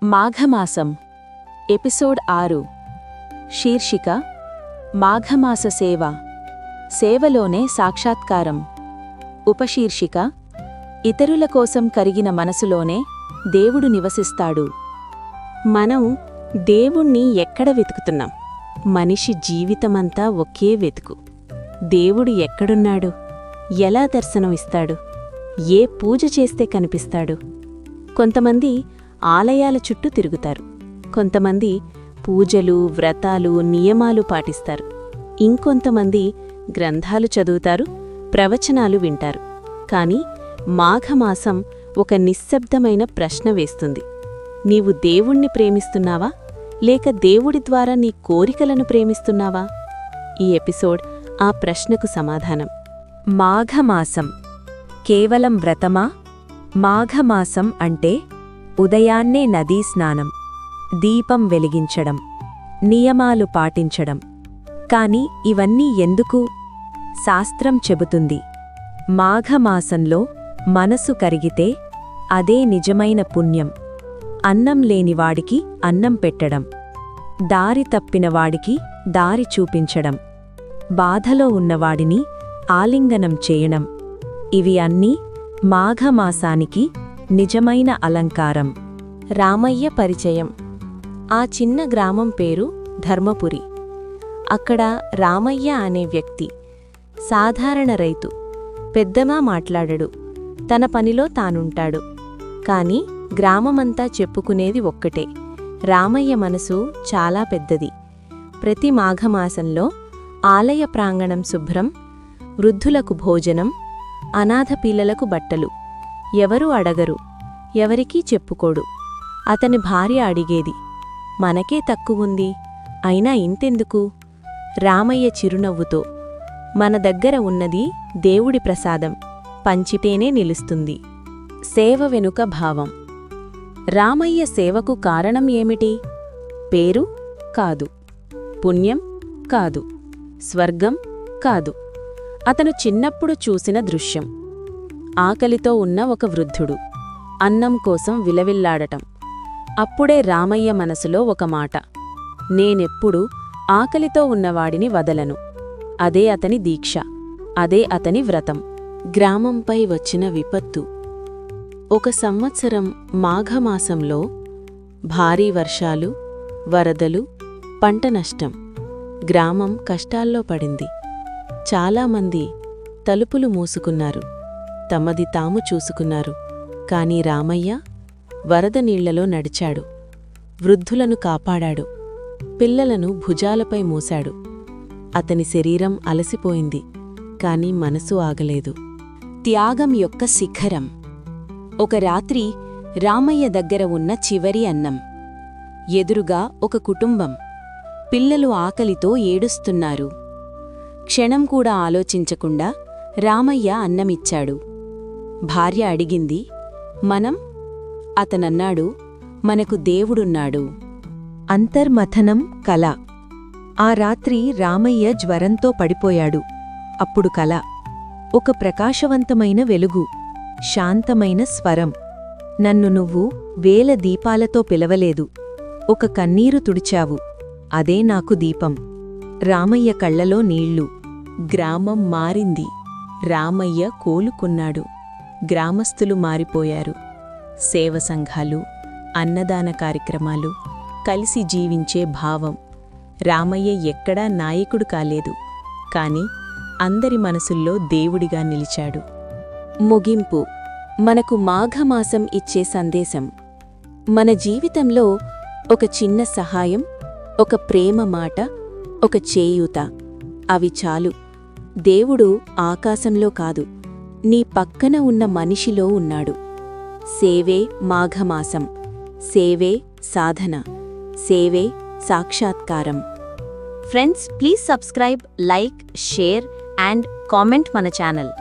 మాఘమాసం ఎపిసోడ్ 6 శీర్షిక మాఘమాస సేవ సేవలోనే సాక్షాత్కారం ఉపశీర్షిక ఇతరుల కోసం కరిగిన మనసులోనే దేవుడు నివసిస్తాడు. మనం దేవుణ్ణి ఎక్కడ వెతుకుతున్నాం? మనిషి జీవితమంతా ఒకే వెతుకు. దేవుడు ఎక్కడున్నాడు? ఎలా దర్శనమిస్తాడు? ఏ పూజ చేస్తే కనిపిస్తాడు? కొంతమంది ఆలయాల చుట్టూ తిరుగుతారు, కొంతమంది పూజలు, వ్రతాలు, నియమాలు పాటిస్తారు, ఇంకొంతమంది గ్రంథాలు చదువుతారు, ప్రవచనాలు వింటారు. కాని మాఘమాసం ఒక నిశ్శబ్దమైన ప్రశ్న వేస్తుంది. నీవు దేవుణ్ణి ప్రేమిస్తున్నావా, లేక దేవుడి ద్వారా నీ కోరికలను ప్రేమిస్తున్నావా? ఈ ఎపిసోడ్ ఆ ప్రశ్నకు సమాధానం. మాఘమాసం కేవలం వ్రతమా? మాఘమాసం అంటే ఉదయాన్నే నదీ స్నానం, దీపం వెలిగించడం, నియమాలు పాటించడం. కాని ఇవన్నీ ఎందుకు? శాస్త్రం చెబుతుంది, మాఘమాసంలో మనసు కరిగితే అదే నిజమైన పుణ్యం. అన్నం లేనివాడికి అన్నం పెట్టడం, దారి తప్పినవాడికి దారి చూపించడం, బాధలో ఉన్నవాడిని ఆలింగనం చేయడం, ఇవి అన్నీ మాఘమాసానికి నిజమైన అలంకారం. రామయ్య పరిచయం. ఆ చిన్న గ్రామం పేరు ధర్మపురి. అక్కడ రామయ్య అనే వ్యక్తి సాధారణ రైతు. పెద్దగా మాట్లాడడు, తన పనిలో తానుంటాడు. కాని గ్రామమంతా చెప్పుకునేది ఒక్కటే, రామయ్య మనసు చాలా పెద్దది. ప్రతి మాఘమాసంలో ఆలయ ప్రాంగణం శుభ్రం, వృద్ధులకు భోజనం, అనాథ పిల్లలకు బట్టలు. ఎవరూ అడగరు, ఎవరికీ చెప్పుకోడు. అతని భార్య అడిగేది, మనకే తక్కువుంది, అయినా ఇంతెందుకు? రామయ్య చిరునవ్వుతో, మన దగ్గర ఉన్నది దేవుడి ప్రసాదం, పంచితేనే నిలుస్తుంది. సేవ వెనుక భావం. రామయ్య సేవకు కారణం ఏమిటి? పేరు కాదు, పుణ్యం కాదు, స్వర్గం కాదు. అతను చిన్నప్పుడు చూసిన దృశ్యం. ఆకలితో ఉన్న ఒక వృద్ధుడు అన్నం కోసం విలవిల్లాడటం. అప్పుడే రామయ్య మనసులో ఒక మాట, నేనెప్పుడు ఆకలితో ఉన్నవాడిని వదలను. అదే అతని దీక్ష, అదే అతని వ్రతం. గ్రామంపై వచ్చిన విపత్తు. ఒక సంవత్సరం మాఘమాసంలో భారీ వర్షాలు, వరదలు, పంట నష్టం. గ్రామం కష్టాల్లో పడింది. చాలామంది తలుపులు మూసుకున్నారు, తమది తాము చూసుకున్నారు. కాని రామయ్య వరద నీళ్లలో నడిచాడు, వృద్ధులను కాపాడాడు, పిల్లలను భుజాలపై మూశాడు. అతని శరీరం అలసిపోయింది, కాని మనసు ఆగలేదు. త్యాగం యొక్క శిఖరం. ఒక రాత్రి రామయ్య దగ్గర ఉన్న చివరి అన్నం. ఎదురుగా ఒక కుటుంబం. పిల్లలు ఆకలితో ఏడుస్తున్నారు. క్షణం కూడా ఆలోచించకుండా రామయ్య అన్నమిచ్చాడు. భార్య అడిగింది, మనం? అతనన్నాడు, మనకు దేవుడున్నాడు. అంతర్మథనం కల. ఆ రాత్రి రామయ్య జ్వరంతో పడిపోయాడు. అప్పుడు కల. ఒక ప్రకాశవంతమైన వెలుగు, శాంతమైన స్వరం. నన్ను నువ్వు 1000 దీపాలతో పిలవలేదు, ఒక కన్నీరు తుడిచావు, అదే నాకు దీపం. రామయ్య కళ్లలో నీళ్లు. గ్రామం మారింది. రామయ్య కోలుకున్నాడు. గ్రామస్థులు మారిపోయారు. సేవ సంఘాలు, అన్నదాన కార్యక్రమాలు, కలిసి జీవించే భావం. రామయ్య ఎక్కడా నాయకుడు కాలేదు, కాని అందరి మనసుల్లో దేవుడిగా నిలిచాడు. ముగింపు. మనకు మాఘమాసం ఇచ్చే సందేశం. మన జీవితంలో ఒక చిన్న సహాయం, ఒక ప్రేమ మాట, ఒక చేయూత, అవి చాలు. దేవుడు ఆకాశంలో కాదు, నీ పక్కన ఉన్న మనిషిలో ఉన్నాడు. సేవే మాఘమాసం. సేవే సాధన. సేవే సాక్షాత్కారం. Friends, please subscribe, like, share and comment మన ఛానల్.